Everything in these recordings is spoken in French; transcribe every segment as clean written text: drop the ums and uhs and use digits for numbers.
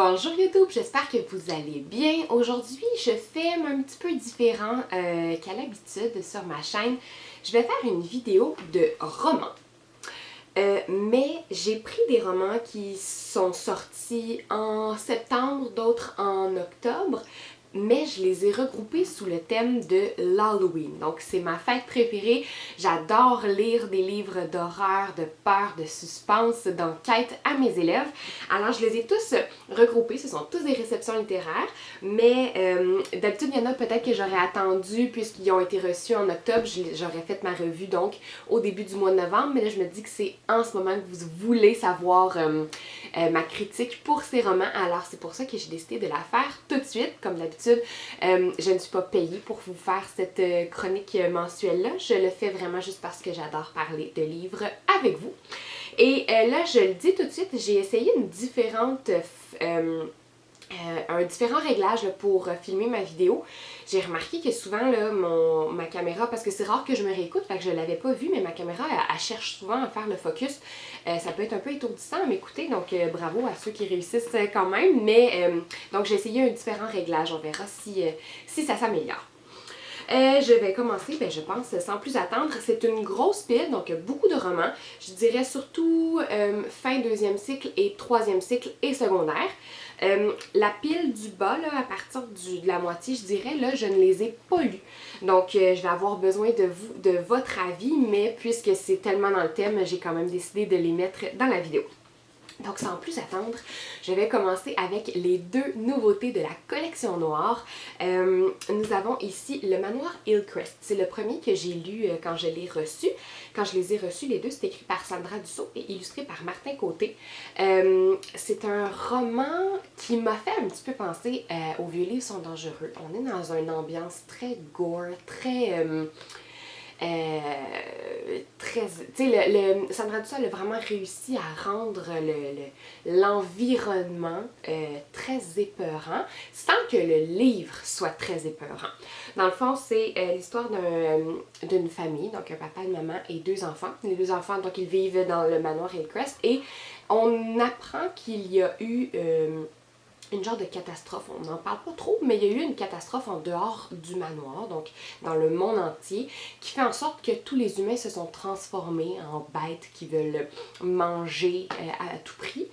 Bonjour YouTube, j'espère que vous allez bien. Aujourd'hui, je fais un petit peu différent qu'à l'habitude sur ma chaîne. Je vais faire une vidéo de romans. Mais j'ai pris des romans qui sont sortis en septembre, d'autres en octobre. Mais je les ai regroupés sous le thème de l'Halloween. Donc c'est ma fête préférée. J'adore lire des livres d'horreur, de peur, de suspense, d'enquête à mes élèves. Alors je les ai tous regroupés. Ce sont tous des réceptions littéraires. Mais d'habitude, il y en a peut-être que j'aurais attendu puisqu'ils ont été reçus en octobre. J'aurais fait ma revue donc au début du mois de novembre. Mais là, je me dis que c'est en ce moment que vous voulez savoir ma critique pour ces romans. Alors c'est pour ça que j'ai décidé de la faire tout de suite, comme d'habitude. Je ne suis pas payée pour vous faire cette chronique mensuelle-là. Je le fais vraiment juste parce que j'adore parler de livres avec vous. Et là, je le dis tout de suite, j'ai essayé un différent réglage là, pour filmer ma vidéo. J'ai remarqué que souvent là, ma caméra, parce que c'est rare que je me réécoute, fait que je ne l'avais pas vu, mais ma caméra elle cherche souvent à faire le focus. Ça peut être un peu étourdissant à m'écouter, donc bravo à ceux qui réussissent quand même. Mais donc j'ai essayé un différent réglage, on verra si ça s'améliore. Je vais commencer, je pense, sans plus attendre. C'est une grosse pile, donc beaucoup de romans. Je dirais surtout fin deuxième cycle et troisième cycle et secondaire. La pile du bas, là, à partir de la moitié, je dirais, là, je ne les ai pas lus. Donc, je vais avoir besoin de votre avis, mais puisque c'est tellement dans le thème, j'ai quand même décidé de les mettre dans la vidéo. Donc sans plus attendre, je vais commencer avec les deux nouveautés de la collection noire. Nous avons ici le manoir Hillcrest. C'est le premier que j'ai lu quand je l'ai reçu. Quand je les ai reçus, les deux, c'est écrit par Sandra Dussault et illustré par Martin Côté. C'est un roman qui m'a fait un petit peu penser aux Vieux livres sont dangereux. On est dans une ambiance très gore, très... Sandra Dussault a vraiment réussi à rendre l'environnement très épeurant sans que le livre soit très épeurant. Dans le fond, c'est l'histoire d'une famille, donc un papa, une maman et deux enfants. Les deux enfants, donc, ils vivent dans le manoir Hillcrest et on apprend qu'il y a eu... une genre de catastrophe, on n'en parle pas trop, mais il y a eu une catastrophe en dehors du manoir, donc dans le monde entier, qui fait en sorte que tous les humains se sont transformés en bêtes qui veulent manger à tout prix.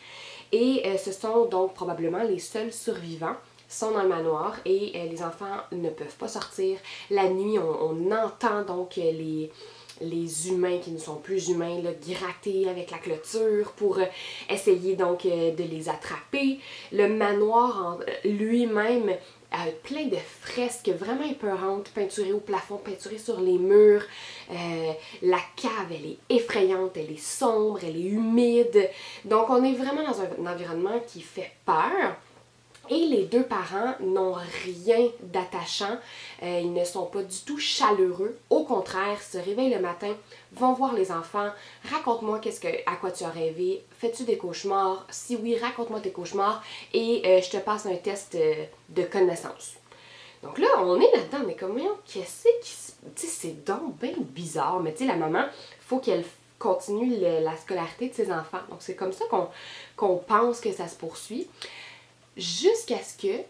Et ce sont donc probablement les seuls survivants sont dans le manoir et les enfants ne peuvent pas sortir. La nuit, on entend donc les humains qui ne sont plus humains là, gratter avec la clôture pour essayer donc de les attraper. Le manoir lui-même a plein de fresques vraiment épeurantes, peinturées au plafond, peinturées sur les murs. La cave, elle est effrayante, elle est sombre, elle est humide. Donc on est vraiment dans un environnement qui fait peur. Et les deux parents n'ont rien d'attachant, ils ne sont pas du tout chaleureux. Au contraire, se réveillent le matin, vont voir les enfants, raconte-moi à quoi tu as rêvé, fais-tu des cauchemars? Si oui, raconte-moi tes cauchemars et je te passe un test de connaissances. Donc là, on est là-dedans, mais comment, qu'est-ce qui se... Tu sais, c'est donc bien bizarre, mais tu sais, la maman, il faut qu'elle continue la scolarité de ses enfants. Donc c'est comme ça qu'on pense que ça se poursuit. Jusqu'à ce que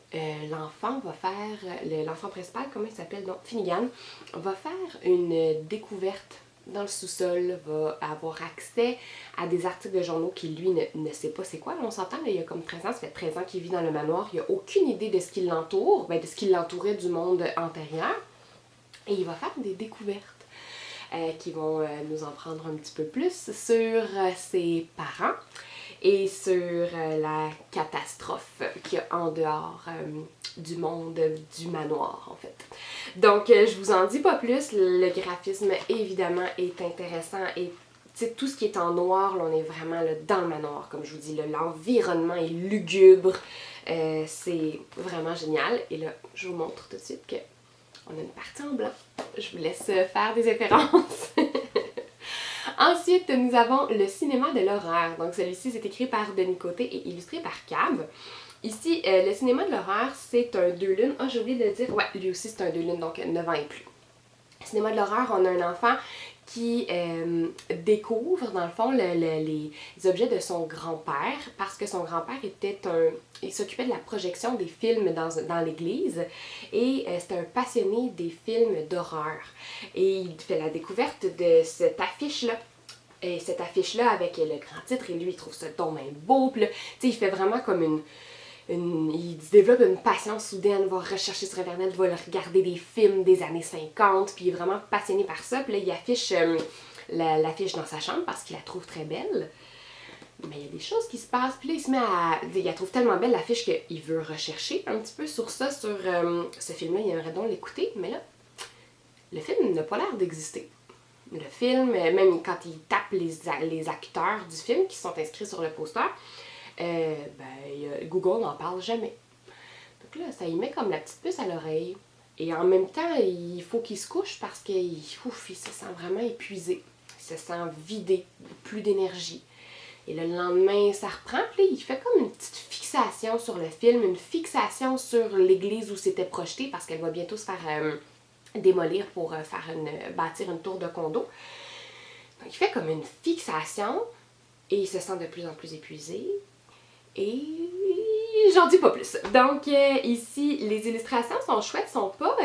l'enfant va faire, l'enfant principal, comment il s'appelle, donc Finnegan, va faire une découverte dans le sous-sol, va avoir accès à des articles de journaux qu'il lui ne sait pas c'est quoi. Là, on s'entend, il y a comme 13 ans, ça fait 13 ans qu'il vit dans le manoir, il n'a aucune idée de ce qui l'entoure, de ce qui l'entourait du monde antérieur. Et il va faire des découvertes qui vont nous en prendre un petit peu plus sur ses parents et sur la catastrophe qu'il y a en dehors du monde du manoir, en fait. Donc, je vous en dis pas plus. Le graphisme, évidemment, est intéressant et tout ce qui est en noir, là, on est vraiment là, dans le manoir, comme je vous dis. L'environnement est lugubre. C'est vraiment génial. Et là, je vous montre tout de suite que on a une partie en blanc. Je vous laisse faire des références. Ensuite, nous avons le cinéma de l'horreur. Donc, celui-ci, c'est écrit par Denis Côté et illustré par Cab. Ici, le cinéma de l'horreur, c'est un 2 lunes. Ah, j'ai oublié de le dire. Ouais, lui aussi, c'est un 2 lunes, donc 9 ans et plus. Cinéma de l'horreur, on a un enfant qui découvre, dans le fond, les objets de son grand-père, parce que son grand-père il s'occupait de la projection des films dans l'église, et c'était un passionné des films d'horreur. Et il fait la découverte de cette affiche-là. Et cette affiche-là avec le grand titre, et lui, il trouve ça donc bien beau. Puis là, il fait vraiment comme il développe une passion soudaine, va rechercher sur Internet, va regarder des films des années 50, puis il est vraiment passionné par ça. Puis là, il affiche l'affiche dans sa chambre parce qu'il la trouve très belle. Mais il y a des choses qui se passent, puis là, il se met il la trouve tellement belle l'affiche qu'il veut rechercher un petit peu sur ça, sur ce film-là, il aimerait donc l'écouter, mais là, le film n'a pas l'air d'exister. Le film, même quand il tape les acteurs du film qui sont inscrits sur le poster, Google n'en parle jamais. Donc là, ça y met comme la petite puce à l'oreille. Et en même temps, il faut qu'il se couche parce qu'il se sent vraiment épuisé. Il se sent vidé, plus d'énergie. Et le lendemain, ça reprend. Puis là, il fait comme une petite fixation sur le film, une fixation sur l'église où c'était projeté parce qu'elle va bientôt se faire démolir pour bâtir une tour de condo. Donc, il fait comme une fixation et il se sent de plus en plus épuisé. Et j'en dis pas plus. Donc ici, les illustrations sont chouettes, sont pas...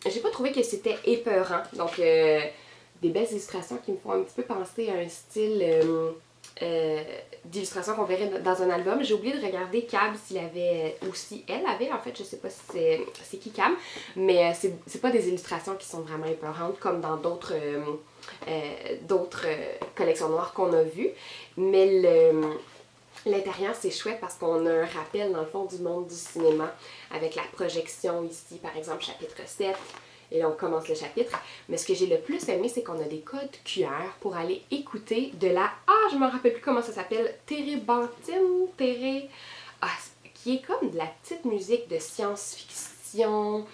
j'ai pas trouvé que c'était épeurant. Donc des belles illustrations qui me font un petit peu penser à un style d'illustration qu'on verrait dans un album. J'ai oublié de regarder Cab s'il avait, ou si elle avait, en fait, je sais pas si c'est qui Cab, mais c'est pas des illustrations qui sont vraiment épeurantes comme dans d'autres collections noires qu'on a vues, mais l'intérieur, c'est chouette parce qu'on a un rappel, dans le fond, du monde du cinéma avec la projection ici, par exemple, chapitre 7. Et là, on commence le chapitre. Mais ce que j'ai le plus aimé, c'est qu'on a des codes QR pour aller écouter de la... je me rappelle plus comment ça s'appelle. Térébentine, qui est comme de la petite musique de science-fiction,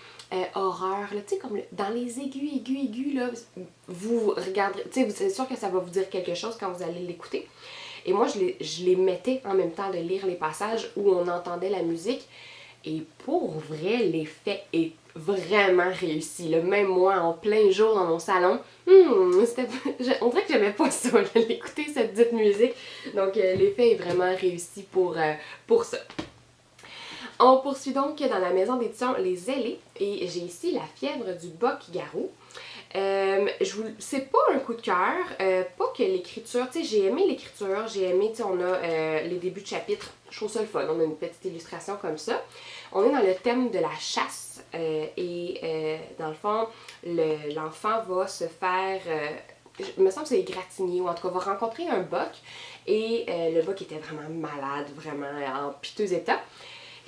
horreur, là, tu sais, comme dans les aigus, là, vous regardez, tu sais, c'est sûr que ça va vous dire quelque chose quand vous allez l'écouter. Et moi, je les mettais en même temps de lire les passages où on entendait la musique. Et pour vrai, l'effet est vraiment réussi. Là. Même moi, en plein jour dans mon salon, on dirait que j'aimais pas ça, l'écouter cette dite musique. Donc, l'effet est vraiment réussi pour ça. On poursuit donc dans la maison d'édition Les Ailés. Et j'ai ici La fièvre du boc-garou. C'est pas un coup de cœur, pas que l'écriture, tu sais, j'ai aimé l'écriture, j'ai aimé, tu sais, on a les débuts de chapitre, je trouve ça le fun, on a une petite illustration comme ça. On est dans le thème de la chasse et dans le fond, l'enfant va se faire, il me semble que c'est égratigné, ou en tout cas va rencontrer un boc et le boc était vraiment malade, vraiment en piteux état.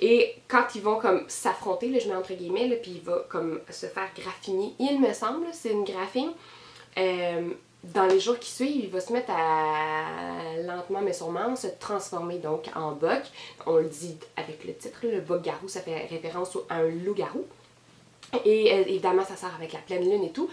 Et quand ils vont comme s'affronter, là, je mets entre guillemets, là, puis il va comme se faire graffiner, il me semble, c'est une graphine. Dans les jours qui suivent, il va se mettre à lentement mais sûrement se transformer donc en boc. On le dit avec le titre, le boc-garou, ça fait référence à un loup-garou. Et évidemment, ça sort avec la pleine lune et tout.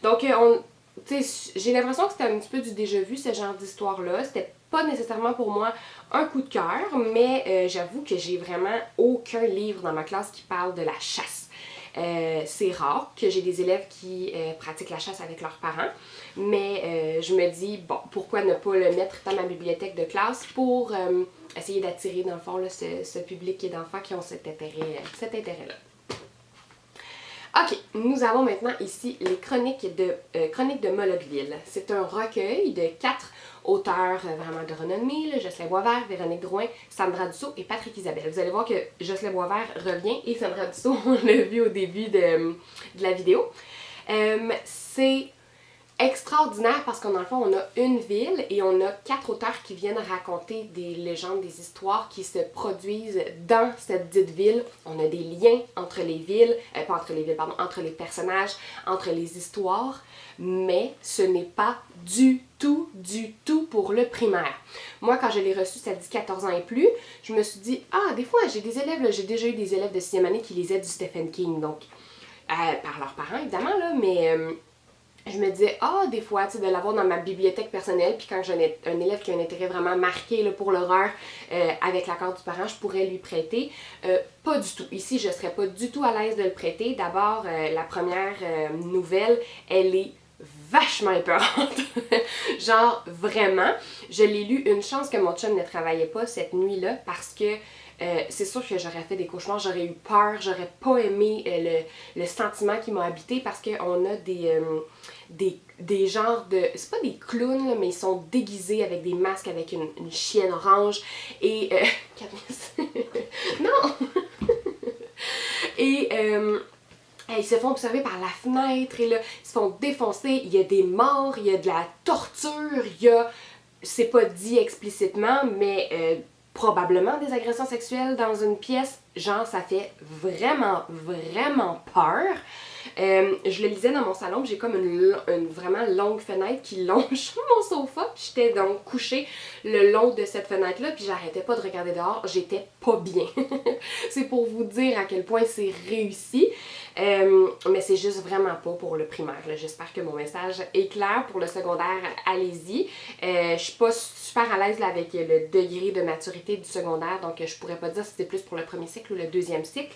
Donc, j'ai l'impression que c'était un petit peu du déjà vu, ce genre d'histoire-là. C'était pas nécessairement pour moi un coup de cœur, mais j'avoue que j'ai vraiment aucun livre dans ma classe qui parle de la chasse. C'est rare que j'ai des élèves qui pratiquent la chasse avec leurs parents, mais je me dis, bon, pourquoi ne pas le mettre dans ma bibliothèque de classe pour essayer d'attirer, dans le fond, là, ce public d'enfants qui ont cet intérêt-là. Ok, nous avons maintenant ici les chroniques de Molochville. C'est un recueil de 4 auteurs vraiment de renommée, là, Jocelyn Boisvert, Véronique Drouin, Sandra Dussault et Patrick Isabelle. Vous allez voir que Jocelyn Boisvert revient et Sandra Dussault, on l'a vu au début de la vidéo. C'est extraordinaire parce qu'en fond, on a une ville et on a 4 auteurs qui viennent raconter des légendes, des histoires qui se produisent dans cette dite ville. On a des liens entre les villes, pas entre les villes, pardon, entre les personnages, entre les histoires, mais ce n'est pas du tout pour le primaire. Moi, quand je l'ai reçu, ça dit 14 ans et plus, je me suis dit, des fois, j'ai des élèves, là, j'ai déjà eu des élèves de 6e année qui lisaient du Stephen King, donc, par leurs parents, évidemment, là, mais... je me disais, des fois, tu sais, de l'avoir dans ma bibliothèque personnelle, puis quand j'ai un élève qui a un intérêt vraiment marqué là, pour l'horreur, avec l'accord du parent, je pourrais lui prêter. Pas du tout. Ici, je serais pas du tout à l'aise de le prêter. D'abord, la première nouvelle, elle est vachement épeurante. Genre, vraiment, je l'ai lu, une chance que mon chum ne travaillait pas cette nuit-là parce que c'est sûr que j'aurais fait des cauchemars, j'aurais eu peur, j'aurais pas aimé le sentiment qui m'a habité parce qu'on a des genres de... C'est pas des clowns, là, mais ils sont déguisés avec des masques, avec une chienne orange et... non! Et... ils se font observer par la fenêtre et là, ils se font défoncer, il y a des morts, il y a de la torture, il y a... C'est pas dit explicitement, mais probablement des agressions sexuelles dans une pièce. Genre, ça fait vraiment, vraiment peur. Je le lisais dans mon salon, j'ai comme une vraiment longue fenêtre qui longe mon sofa. Puis j'étais donc couchée le long de cette fenêtre-là, puis j'arrêtais pas de regarder dehors. J'étais pas bien. C'est pour vous dire à quel point c'est réussi. Mais c'est juste vraiment pas pour le primaire. J'espère que mon message est clair. Pour le secondaire, allez-y. Je suis pas super à l'aise là, avec le degré de maturité du secondaire, donc je pourrais pas dire si c'était plus pour le premier cycle ou le deuxième cycle.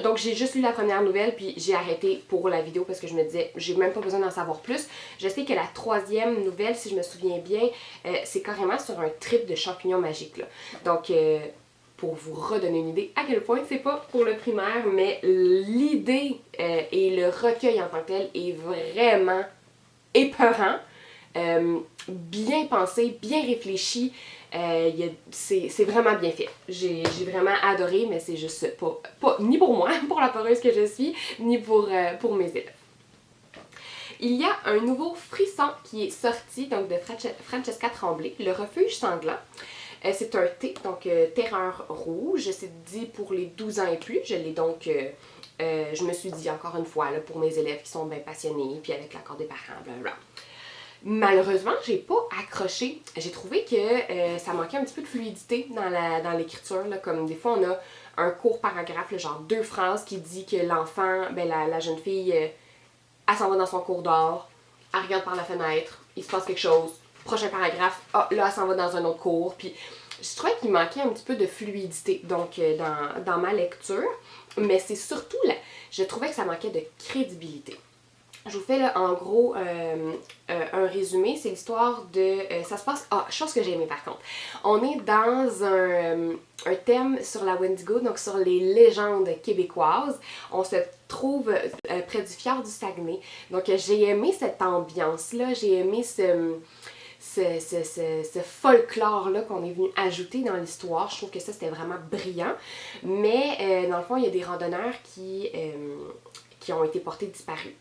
Donc j'ai juste lu la première nouvelle, puis j'ai arrêté pour la vidéo parce que je me disais, j'ai même pas besoin d'en savoir plus. Je sais que la troisième nouvelle, si je me souviens bien, c'est carrément sur un trip de champignons magiques, là. Donc... pour vous redonner une idée à quel point c'est pas pour le primaire, mais l'idée et le recueil en tant que tel est vraiment épeurant, bien pensé, bien réfléchi, c'est vraiment bien fait. J'ai vraiment adoré, mais c'est juste pas ni pour moi, pour la peureuse que je suis, ni pour mes élèves. Il y a un nouveau frisson qui est sorti, donc de Francesca Tremblay, Le Refuge Sanglant. C'est un thé, donc terreur rouge, c'est dit pour les 12 ans et plus. Je l'ai donc, je me suis dit encore une fois, là, pour mes élèves qui sont bien passionnés, puis avec l'accord des parents, blablabla. Malheureusement, j'ai pas accroché. J'ai trouvé que ça manquait un petit peu de fluidité dans l'écriture, là, comme des fois on a un court paragraphe, là, genre 2 phrases qui dit que l'enfant, ben la jeune fille, elle s'en va dans son cours d'or, elle regarde par la fenêtre, il se passe quelque chose. Prochain paragraphe, là, elle s'en va dans un autre cours. Puis, je trouvais qu'il manquait un petit peu de fluidité donc dans ma lecture. Mais c'est surtout, là, je trouvais que ça manquait de crédibilité. Je vous fais là, en gros un résumé. C'est l'histoire de... ça se passe... chose que j'ai aimée par contre. On est dans un thème sur la Wendigo, donc sur les légendes québécoises. On se trouve près du fjord du Saguenay. Donc j'ai aimé cette ambiance-là. J'ai aimé ce folklore-là qu'on est venu ajouter dans l'histoire. Je trouve que ça, c'était vraiment brillant. Mais dans le fond, il y a des randonneurs qui ont été portés disparus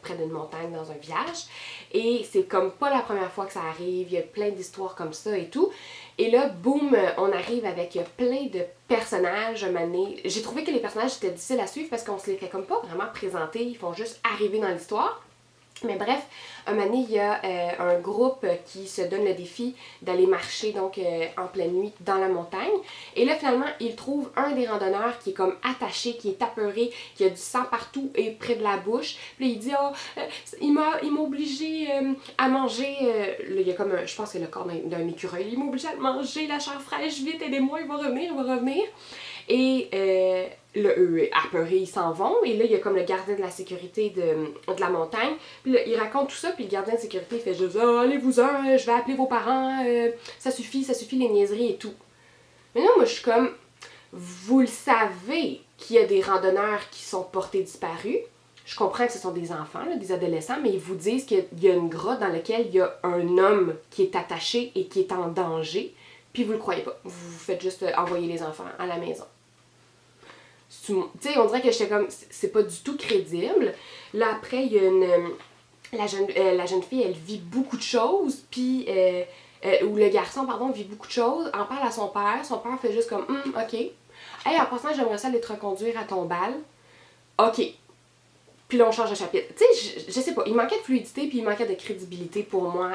près d'une montagne dans un village. Et c'est comme pas la première fois que ça arrive, il y a plein d'histoires comme ça et tout. Et là, boum, on arrive avec plein de personnages. J'ai trouvé que les personnages étaient difficiles à suivre parce qu'on se les fait comme pas vraiment présenter, ils font juste arriver dans l'histoire. Mais bref, un moment donné, il y a un groupe qui se donne le défi d'aller marcher donc en pleine nuit dans la montagne. Et là, finalement, ils trouvent un des randonneurs qui est comme attaché, qui est apeuré, qui a du sang partout et près de la bouche. Puis là, il dit « il m'a obligé à manger... là, il y a comme, je pense que le corps d'un écureuil. « Il m'a obligé à manger la chair fraîche, vite, aidez-moi, il va revenir. » Et là, eux, apeurés, ils s'en vont. Et là, il y a comme le gardien de la sécurité de la montagne. Puis là, il raconte tout ça. Puis le gardien de sécurité, il fait juste « allez-vous-en, je vais appeler vos parents. Ça suffit les niaiseries et tout. » Mais non, moi, je suis comme « vous le savez qu'il y a des randonneurs qui sont portés disparus. Je comprends que ce sont des enfants, là, des adolescents, mais ils vous disent qu'il y a une grotte dans laquelle il y a un homme qui est attaché et qui est en danger. Puis vous le croyez pas. Vous faites juste envoyer les enfants à la maison. » Tu sais, on dirait que j'étais comme, c'est pas du tout crédible. Là, après, il y a la jeune fille, elle vit beaucoup de choses, puis, ou le garçon, pardon, vit beaucoup de choses, en parle à son père fait juste comme, ok. Hey, en passant, j'aimerais ça aller te reconduire à ton bal. Ok. Puis là, on change de chapitre. Tu sais, je sais pas, il manquait de fluidité, puis il manquait de crédibilité pour moi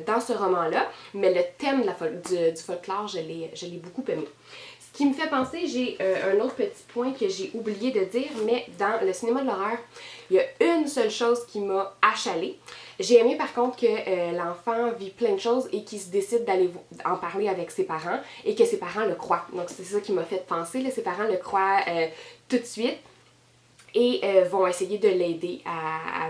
dans ce roman-là, mais le thème du folklore, je l'ai beaucoup aimé. Ce qui me fait penser, j'ai un autre petit point que j'ai oublié de dire, mais dans le cinéma de l'horreur, il y a une seule chose qui m'a achalée. J'ai aimé par contre que l'enfant vit plein de choses et qu'il se décide d'aller en parler avec ses parents et que ses parents le croient. Donc c'est ça qui m'a fait penser, là, ses parents le croient tout de suite et vont essayer de l'aider à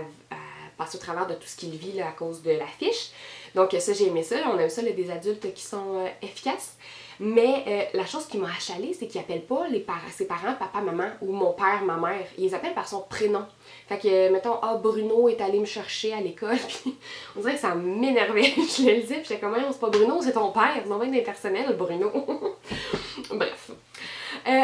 passer au travers de tout ce qu'il vit là, à cause de l'affiche. Donc ça, j'ai aimé ça. On aime ça, là, des adultes qui sont efficaces. Mais la chose qui m'a achalée, c'est qu'ils appellent pas ses parents, papa, maman, ou mon père, ma mère. Ils les appellent par son prénom. Fait que, mettons, Bruno est allé me chercher à l'école, puis on dirait que ça m'énervait. Je le disais, puis j'étais comme, c'est pas Bruno, c'est ton père. Ils ont bien impersonnel, Bruno. Bref.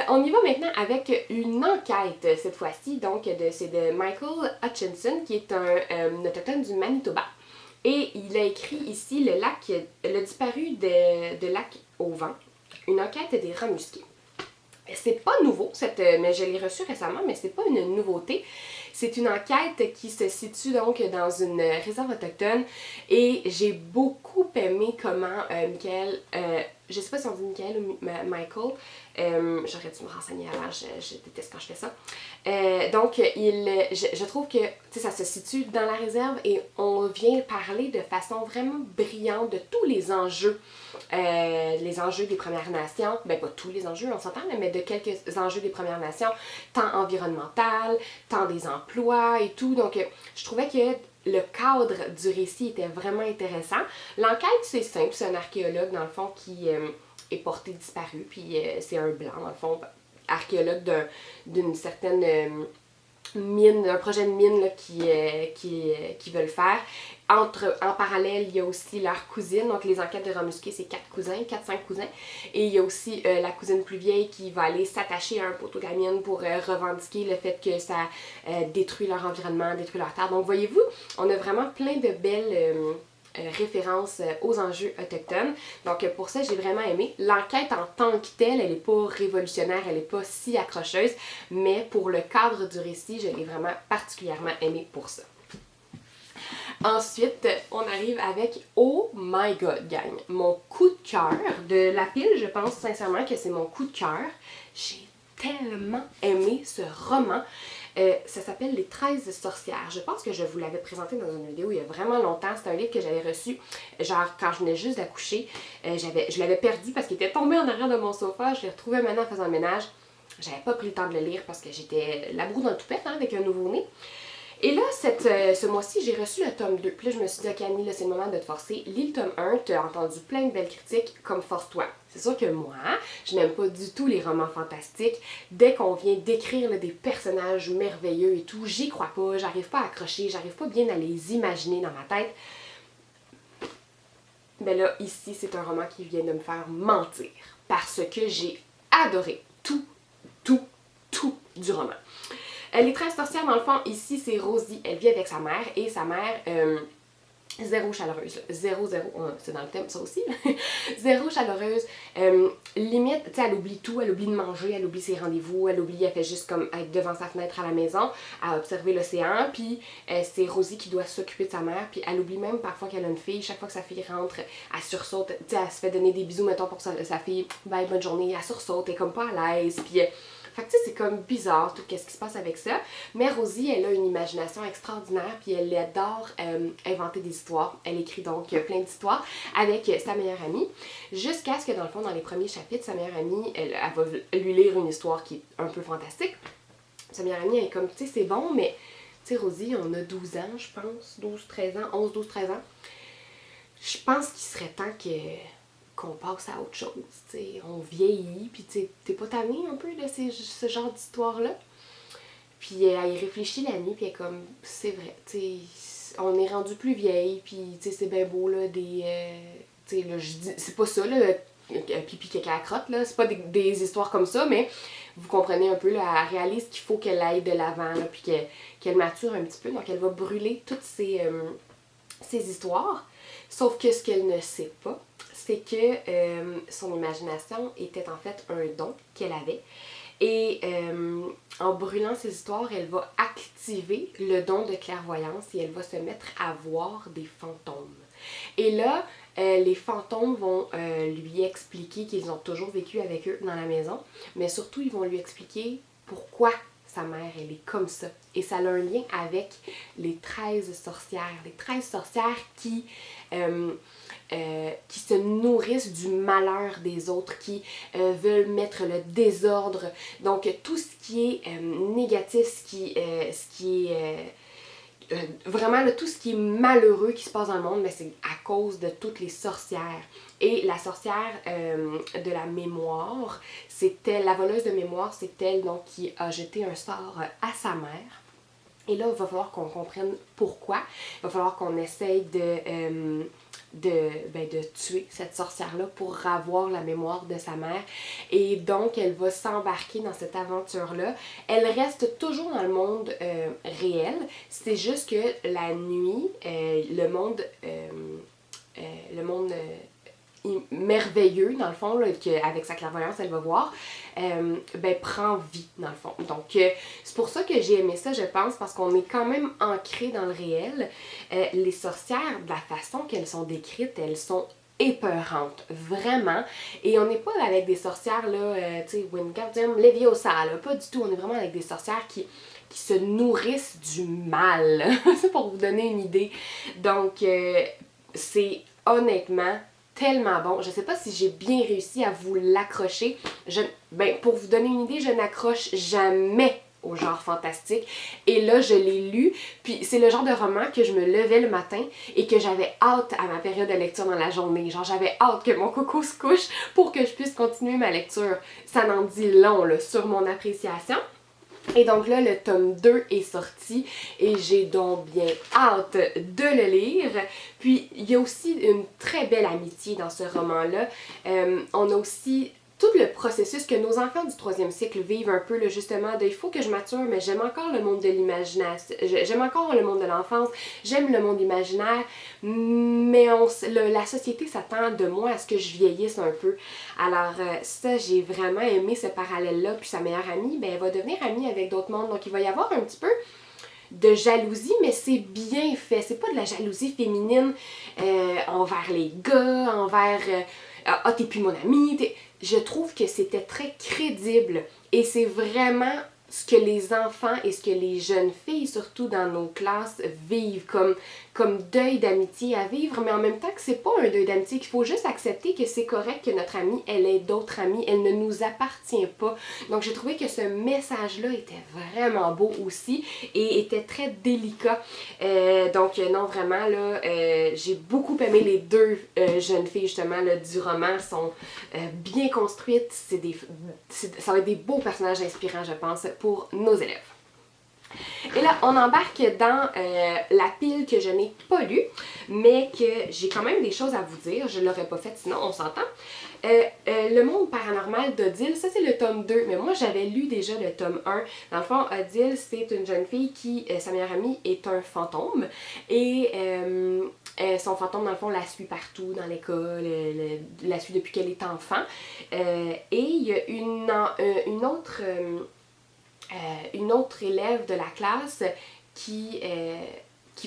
On y va maintenant avec une enquête, cette fois-ci. Donc, c'est de Michael Hutchinson, qui est un autochtone du Manitoba. Et il a écrit ici le disparu de lac au vent, une enquête des rats musqués. C'est pas nouveau, mais je l'ai reçu récemment, mais c'est pas une nouveauté. C'est une enquête qui se situe donc dans une réserve autochtone et j'ai beaucoup aimé comment Michael, je sais pas si on dit Michael ou Michael, j'aurais dû me renseigner avant, je déteste quand je fais ça. Donc, je trouve que ça se situe dans la réserve et on vient parler de façon vraiment brillante de tous les enjeux des Premières Nations, ben pas tous les enjeux, on s'entend, mais de quelques enjeux des Premières Nations, tant environnemental, tant des emplois et tout. Donc, je trouvais que le cadre du récit était vraiment intéressant. L'enquête, c'est simple, c'est un archéologue, dans le fond, qui est porté disparu, puis c'est un blanc, dans le fond, archéologue d'une certaine mine, un projet de mine là, qui veulent faire. En parallèle, il y a aussi leur cousine, donc les enquêtes de rats musqués, c'est 4-5 cousins. Et il y a aussi la cousine plus vieille qui va aller s'attacher à un poteau de la mine pour revendiquer le fait que ça détruit leur environnement, détruit leur terre. Donc voyez-vous, on a vraiment plein de belles références aux enjeux autochtones. Donc pour ça, j'ai vraiment aimé. L'enquête en tant que telle, elle n'est pas révolutionnaire, elle n'est pas si accrocheuse, mais pour le cadre du récit, je l'ai vraiment particulièrement aimé pour ça. Ensuite, on arrive avec Oh My God, gang. Mon coup de cœur de la pile, je pense sincèrement que c'est mon coup de cœur. J'ai tellement aimé ce roman. Ça s'appelle Les 13 sorcières. Je pense que je vous l'avais présenté dans une vidéo il y a vraiment longtemps. C'est un livre que j'avais reçu, genre quand je venais juste d'accoucher. Je l'avais perdu parce qu'il était tombé en arrière de mon sofa. Je l'ai retrouvé maintenant en faisant le ménage. J'avais pas pris le temps de le lire parce que j'étais la broue dans le toupette avec un nouveau-né. Et là, ce mois-ci, j'ai reçu le tome 2. Puis là, je me suis dit, ok Annie, là, c'est le moment de te forcer. Lis le tome 1, tu as entendu plein de belles critiques, comme force-toi. C'est sûr que moi, je n'aime pas du tout les romans fantastiques. Dès qu'on vient décrire là, des personnages merveilleux et tout, j'y crois pas, j'arrive pas à accrocher, j'arrive pas bien à les imaginer dans ma tête. Ben là, ici, c'est un roman qui vient de me faire mentir. Parce que j'ai adoré tout du roman. Les 13 sorcières, dans le fond, ici, c'est Rosie. Elle vit avec sa mère et sa mère, zéro chaleureuse. Zéro, c'est dans le thème, ça aussi. Zéro chaleureuse. Limite, tu sais, elle oublie tout. Elle oublie de manger, elle oublie ses rendez-vous, elle fait juste comme être devant sa fenêtre à la maison, à observer l'océan. Puis c'est Rosie qui doit s'occuper de sa mère. Puis elle oublie même parfois qu'elle a une fille. Chaque fois que sa fille rentre, elle sursaute. Tu sais, elle se fait donner des bisous, mettons, pour sa fille. Bye, bonne journée. Elle sursaute, elle est comme pas à l'aise. Puis fait que tu sais, c'est comme bizarre tout ce qui se passe avec ça. Mais Rosie, elle a une imagination extraordinaire, puis elle adore inventer des histoires. Elle écrit donc plein d'histoires avec sa meilleure amie, jusqu'à ce que dans le fond, dans les premiers chapitres, sa meilleure amie, elle va lui lire une histoire qui est un peu fantastique. Sa meilleure amie, elle est comme, tu sais, c'est bon, mais tu sais, Rosie, on a 12 ans, je pense, 12-13 ans, 11-12-13 ans. Je pense qu'il serait temps qu'on passe à autre chose, t'sais. On vieillit, puis t'es pas tanné un peu de ce genre d'histoire-là? Puis elle y réfléchit la nuit, puis elle est comme, c'est vrai, t'sais, on est rendu plus vieille, puis c'est bien beau, là, t'sais, là, je dis, c'est pas ça, là, pipi caca à crotte, là, c'est pas des histoires comme ça, mais vous comprenez un peu, là, elle réalise qu'il faut qu'elle aille de l'avant, là, puis qu'elle mature un petit peu, donc elle va brûler toutes ces histoires, sauf que ce qu'elle ne sait pas, c'est que son imagination était en fait un don qu'elle avait. Et en brûlant ces histoires, elle va activer le don de clairvoyance et elle va se mettre à voir des fantômes. Et là, les fantômes vont lui expliquer qu'ils ont toujours vécu avec eux dans la maison, mais surtout, ils vont lui expliquer pourquoi sa mère, elle est comme ça. Et ça a un lien avec les 13 sorcières. Les 13 sorcières qui se nourrissent du malheur des autres, qui veulent mettre le désordre. Donc tout ce qui est négatif, ce qui est vraiment là, tout ce qui est malheureux qui se passe dans le monde, mais c'est à cause de toutes les sorcières. Et la sorcière de la mémoire, c'était la voleuse de mémoire, c'est elle donc qui a jeté un sort à sa mère. Et là, il va falloir qu'on comprenne pourquoi. Il va falloir qu'on essaye de tuer cette sorcière-là pour avoir la mémoire de sa mère. Et donc, elle va s'embarquer dans cette aventure-là. Elle reste toujours dans le monde réel. C'est juste que la nuit, le monde merveilleux, dans le fond, là, avec sa clairvoyance, elle va voir, prend vie, dans le fond. Donc, c'est pour ça que j'ai aimé ça, je pense, parce qu'on est quand même ancré dans le réel. Les sorcières, de la façon qu'elles sont décrites, elles sont épeurantes, vraiment. Et on n'est pas avec des sorcières, là, tu sais, Wingardium Leviosa, là, pas du tout. On est vraiment avec des sorcières qui se nourrissent du mal. C'est pour vous donner une idée. Donc, c'est honnêtement tellement bon. Je sais pas si j'ai bien réussi à vous l'accrocher. Pour vous donner une idée, je n'accroche jamais au genre fantastique. Et là, je l'ai lu. Puis c'est le genre de roman que je me levais le matin et que j'avais hâte à ma période de lecture dans la journée. Genre, j'avais hâte que mon coco se couche pour que je puisse continuer ma lecture. Ça n'en dit long là, sur mon appréciation. Et donc là, le tome 2 est sorti et j'ai donc bien hâte de le lire. Puis, il y a aussi une très belle amitié dans ce roman-là. On a aussi tout le processus que nos enfants du 3e cycle vivent un peu, là, justement, de il faut que je mature, mais j'aime encore le monde de l'imagination, j'aime encore le monde de l'enfance, j'aime le monde imaginaire, mais la société s'attend de moi à ce que je vieillisse un peu. Alors ça, j'ai vraiment aimé ce parallèle-là, puis sa meilleure amie, elle va devenir amie avec d'autres mondes, donc il va y avoir un petit peu de jalousie, mais c'est bien fait. C'est pas de la jalousie féminine envers les gars, envers ah, t'es plus mon ami. Je trouve que c'était très crédible et c'est vraiment ce que les enfants et ce que les jeunes filles, surtout dans nos classes, vivent comme deuil d'amitié à vivre, mais en même temps que c'est pas un deuil d'amitié, qu'il faut juste accepter que c'est correct que notre amie, elle ait d'autres amis, elle ne nous appartient pas. Donc j'ai trouvé que ce message-là était vraiment beau aussi et était très délicat. Non, vraiment, là, j'ai beaucoup aimé les deux jeunes filles, justement, là, du roman, sont bien construites, ça va être des beaux personnages inspirants, je pense, pour nos élèves. Et là, on embarque dans la pile que je n'ai pas lue, mais que j'ai quand même des choses à vous dire. Je ne l'aurais pas faite sinon, on s'entend. Le monde paranormal d'Odile, ça c'est le tome 2, mais moi j'avais lu déjà le tome 1. Dans le fond, Odile, c'est une jeune fille qui, sa meilleure amie, est un fantôme. Et son fantôme, dans le fond, la suit partout dans l'école, la suit depuis qu'elle est enfant. Et il y a une autre élève de la classe qui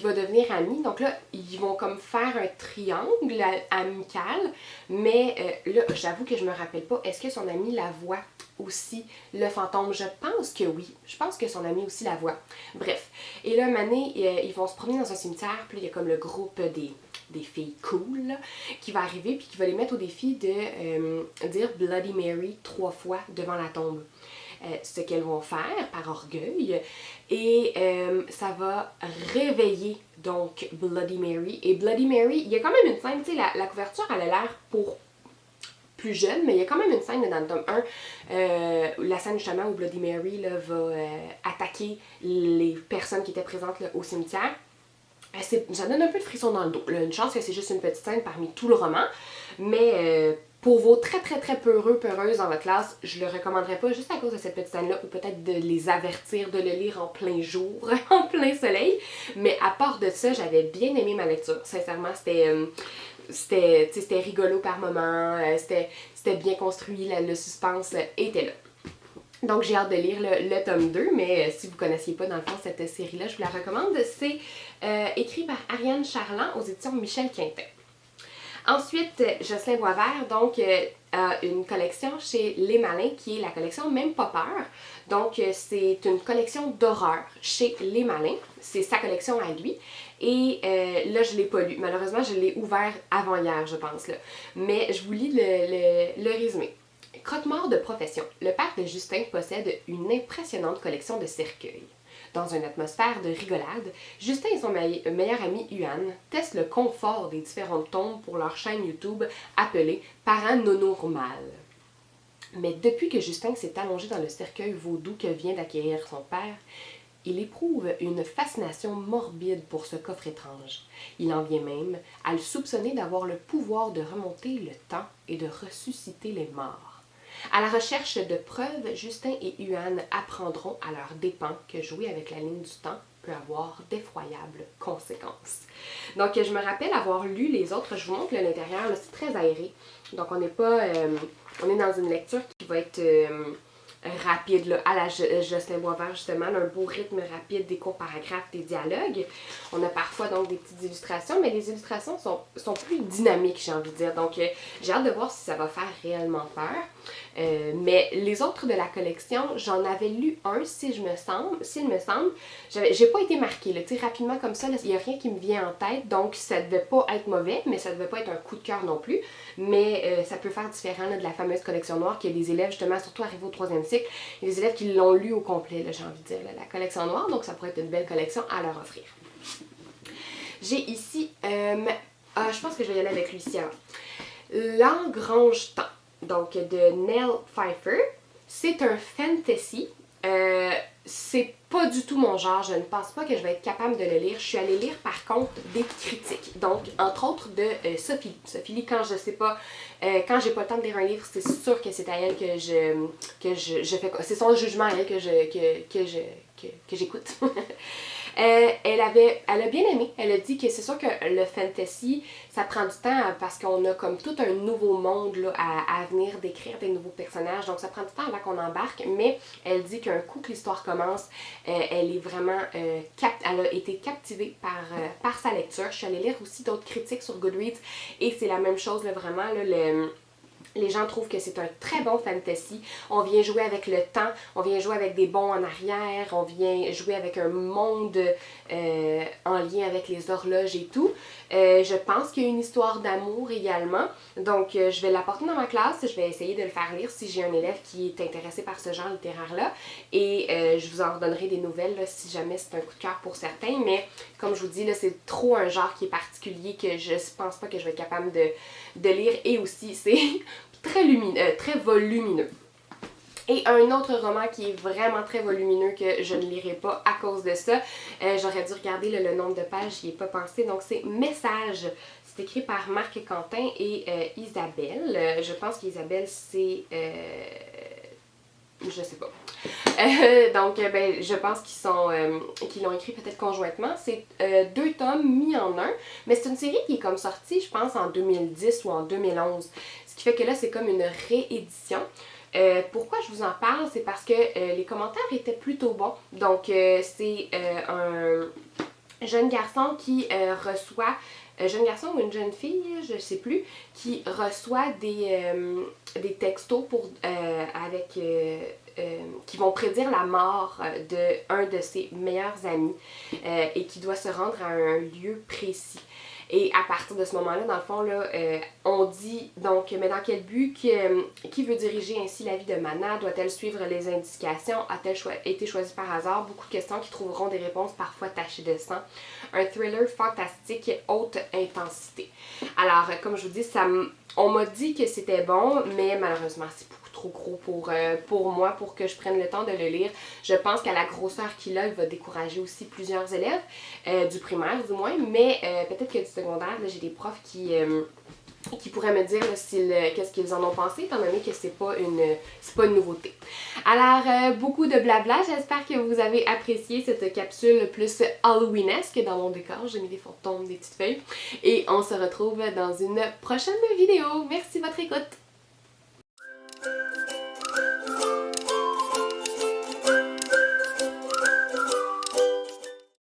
va devenir amie. Donc là, ils vont comme faire un triangle amical, mais là, j'avoue que je me rappelle pas. Est-ce que son ami la voit aussi, le fantôme? Je pense que oui. Je pense que son ami aussi la voit. Bref. Et là, Mané, ils vont se promener dans un cimetière, puis il y a comme le groupe des filles cool là, qui va arriver, puis qui va les mettre au défi de dire Bloody Mary 3 fois devant la tombe. Ce qu'elles vont faire par orgueil et ça va réveiller donc Bloody Mary. Et Bloody Mary, il y a quand même une scène, tu sais, la couverture elle a l'air pour plus jeune, mais il y a quand même une scène là, dans le tome 1, la scène justement où Bloody Mary là, va attaquer les personnes qui étaient présentes là, au cimetière. Ça donne un peu de frisson dans le dos. Là, une chance que c'est juste une petite scène parmi tout le roman, mais pour vos très très très peureuses dans votre classe, je le recommanderais pas juste à cause de cette petite scène-là, ou peut-être de les avertir de le lire en plein jour, en plein soleil. Mais à part de ça, j'avais bien aimé ma lecture. Sincèrement, c'était rigolo par moments, c'était bien construit, le suspense était là. Donc j'ai hâte de lire le tome 2, mais si vous ne connaissiez pas dans le fond cette série-là, je vous la recommande. C'est écrit par Ariane Charland aux éditions Michel Quintin. Ensuite, Jocelyn Boisvert, donc, a une collection chez Les Malins qui est la collection Même pas peur. Donc, c'est une collection d'horreur chez Les Malins. C'est sa collection à lui. Et là, je ne l'ai pas lu. Malheureusement, je l'ai ouvert avant hier, je pense. Là. Mais je vous lis le résumé. Croque-mort de profession. Le père de Justin possède une impressionnante collection de cercueils. Dans une atmosphère de rigolade, Justin et son meilleur ami Huan testent le confort des différentes tombes pour leur chaîne YouTube appelée Paranormal. Mais depuis que Justin s'est allongé dans le cercueil vaudou que vient d'acquérir son père, il éprouve une fascination morbide pour ce coffre étrange. Il en vient même à le soupçonner d'avoir le pouvoir de remonter le temps et de ressusciter les morts. À la recherche de preuves, Justin et Huan apprendront à leurs dépens que jouer avec la ligne du temps peut avoir d'effroyables conséquences. Donc, je me rappelle avoir lu les autres. Je vous montre l'intérieur, c'est très aéré. Donc, on n'est pas... on est dans une lecture qui va être... rapide, là, à la Jocelyn Boisvert, justement, là, un beau rythme rapide, des courts paragraphes, des dialogues. On a parfois donc des petites illustrations, mais les illustrations sont plus dynamiques, j'ai envie de dire. Donc, j'ai hâte de voir si ça va faire réellement peur. Mais les autres de la collection, j'en avais lu un, s'il me semble. J'ai pas été marquée, là, tu sais, rapidement comme ça, il n'y a rien qui me vient en tête, donc ça devait pas être mauvais, mais ça devait pas être un coup de cœur non plus. Mais ça peut faire différent là, de la fameuse collection noire que les élèves, justement, surtout arrivés au 3e cycle, il y a des élèves qui l'ont lu au complet, là, j'ai envie de dire, là, la collection noire, donc ça pourrait être une belle collection à leur offrir. J'ai ici, je pense que je vais y aller avec lui ici avant. L'Engrange-Temps, donc de Nell Pfeiffer. C'est un fantasy. C'est pas du tout mon genre, je ne pense pas que je vais être capable de le lire. Je suis allée lire par contre des critiques, donc entre autres de Sophie. Sophie Lee, quand je sais pas, quand j'ai pas le temps de lire un livre, c'est sûr que c'est à elle que je fais quoi. C'est son jugement à elle que j'écoute. Elle a bien aimé. Elle a dit que c'est sûr que le fantasy, ça prend du temps parce qu'on a comme tout un nouveau monde là, à venir d'écrire des nouveaux personnages. Donc ça prend du temps avant qu'on embarque. Mais elle dit qu'un coup que l'histoire commence, elle est vraiment elle a été captivée par sa lecture. Je suis allée lire aussi d'autres critiques sur Goodreads et c'est la même chose là, vraiment. Là, les gens trouvent que c'est un très bon fantasy. On vient jouer avec le temps, on vient jouer avec des bonds en arrière, on vient jouer avec un monde en lien avec les horloges et tout. Je pense qu'il y a une histoire d'amour également. Donc, je vais l'apporter dans ma classe. Je vais essayer de le faire lire si j'ai un élève qui est intéressé par ce genre littéraire-là. Et je vous en redonnerai des nouvelles là, si jamais c'est un coup de cœur pour certains. Mais comme je vous dis, là, c'est trop un genre qui est particulier que je pense pas que je vais être capable de lire. Et aussi, c'est très volumineux. Et un autre roman qui est vraiment très volumineux que je ne lirai pas à cause de ça. J'aurais dû regarder le nombre de pages, j'y ai pas pensé. Donc c'est Message. C'est écrit par Marc Quentin et Isabelle. Je pense qu'Isabelle c'est... je sais pas. Donc, je pense qu'ils l'ont écrit peut-être conjointement. C'est 2 tomes mis en un, mais c'est une série qui est comme sortie, je pense, en 2010 ou en 2011. Ce qui fait que là, c'est comme une réédition. Pourquoi je vous en parle? C'est parce que les commentaires étaient plutôt bons. Donc, c'est un jeune garçon qui reçoit... jeune garçon ou une jeune fille, je sais plus, qui reçoit des textos qui vont prédire la mort d'un de ses meilleurs amis et qui doit se rendre à un lieu précis. Et à partir de ce moment-là, dans le fond, là, on dit donc, mais dans quel but, qui veut diriger ainsi la vie de Mana? Doit-elle suivre les indications? A-t-elle été choisie par hasard? Beaucoup de questions qui trouveront des réponses parfois tachées de sang. Un thriller fantastique haute intensité. Alors, comme je vous dis, on m'a dit que c'était bon, mais malheureusement, c'est beaucoup trop gros pour moi, pour que je prenne le temps de le lire. Je pense qu'à la grosseur qu'il a, il va décourager aussi plusieurs élèves, du primaire du moins, mais peut-être que du secondaire, là, j'ai des profs qui pourraient me dire qu'est-ce qu'ils en ont pensé, étant donné que c'est pas une nouveauté. Alors, beaucoup de blabla, j'espère que vous avez apprécié cette capsule plus Halloweenesque dans mon décor. J'ai mis des fantômes, des petites feuilles, et on se retrouve dans une prochaine vidéo. Merci de votre écoute!